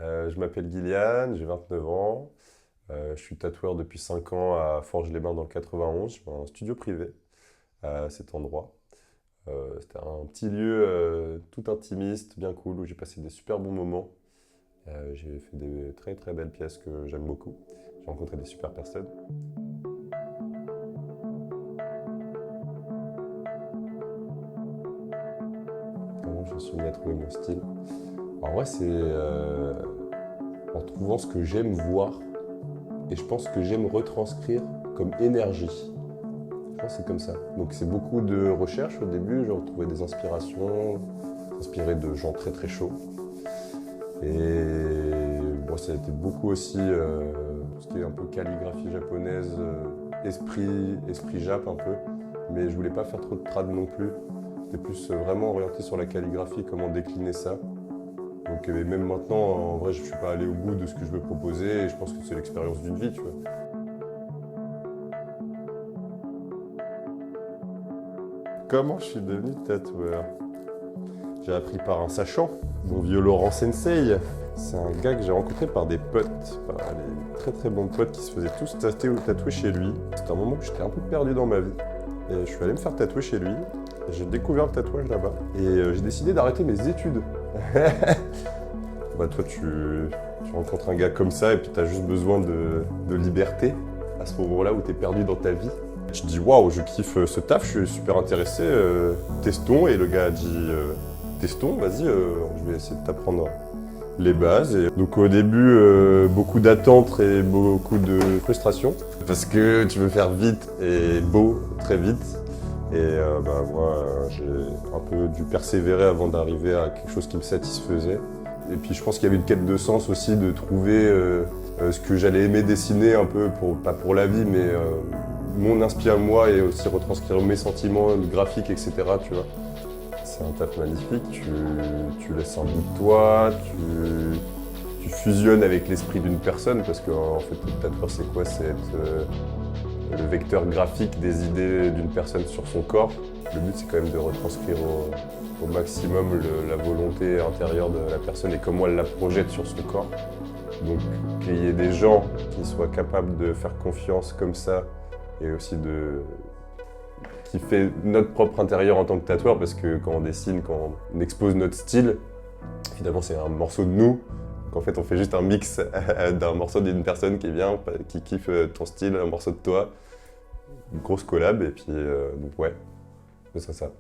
Je m'appelle Gillian, j'ai 29 ans. Je suis tatoueur depuis 5 ans à Forges-les-Bains dans le 91. J'ai un studio privé à cet endroit. C'était un petit lieu tout intimiste, bien cool, où j'ai passé des super bons moments. J'ai fait des très très belles pièces que j'aime beaucoup. J'ai rencontré des super personnes. Comment je suis mis à trouver mon style? En vrai, c'est en trouvant ce que j'aime voir et je pense que j'aime retranscrire comme énergie. Je pense que c'est comme ça. Donc c'est beaucoup de recherche au début, je retrouvais des inspirations, inspiré de gens très très chauds. Et moi ça a été beaucoup aussi tout ce qui est un peu calligraphie japonaise, esprit jap un peu. Mais je voulais pas faire trop de trad non plus. C'était plus vraiment orienté sur la calligraphie, comment décliner ça. Donc même maintenant, en vrai, je suis pas allé au bout de ce que je veux proposer et je pense que c'est l'expérience d'une vie, tu vois. Comment je suis devenu tatoueur? J'ai appris par un sachant, mon vieux Laurent Sensei. C'est un gars que j'ai rencontré par des potes, par des très très bons potes qui se faisaient tous tatouer chez lui. C'était un moment où j'étais un peu perdu dans ma vie. Et je suis allé me faire tatouer chez lui. J'ai découvert le tatouage là-bas. Et j'ai décidé d'arrêter mes études. Bah toi tu rencontres un gars comme ça et puis tu as juste besoin de liberté à ce moment-là où tu es perdu dans ta vie. Je dis waouh, je kiffe ce taf, je suis super intéressé, testons. Et le gars a dit testons, vas-y, je vais essayer de t'apprendre les bases. Et donc au début, beaucoup d'attentes et beaucoup de frustration parce que tu veux faire vite et beau très vite. Et bah, moi, j'ai un peu dû persévérer avant d'arriver à quelque chose qui me satisfaisait. Et puis je pense qu'il y avait une quête de sens aussi, de trouver ce que j'allais aimer dessiner un peu, pas pour la vie, mais mon inspire moi et aussi retranscrire mes sentiments graphiques, etc. Tu vois. C'est un taf magnifique, tu laisses un bout de toi, tu fusionnes avec l'esprit d'une personne, parce que en fait le tatoueur c'est quoi? C'est être le vecteur graphique des idées d'une personne sur son corps. Le but c'est quand même de retranscrire au maximum la volonté intérieure de la personne et comment elle la projette sur son corps. Donc qu'il y ait des gens qui soient capables de faire confiance comme ça et aussi qui fait notre propre intérieur en tant que tatoueur, parce que quand on dessine, quand on expose notre style, finalement c'est un morceau de nous. Donc en fait on fait juste un mix d'un morceau d'une personne qui vient, qui kiffe ton style, un morceau de toi, une grosse collab et puis donc ouais, ce serait ça.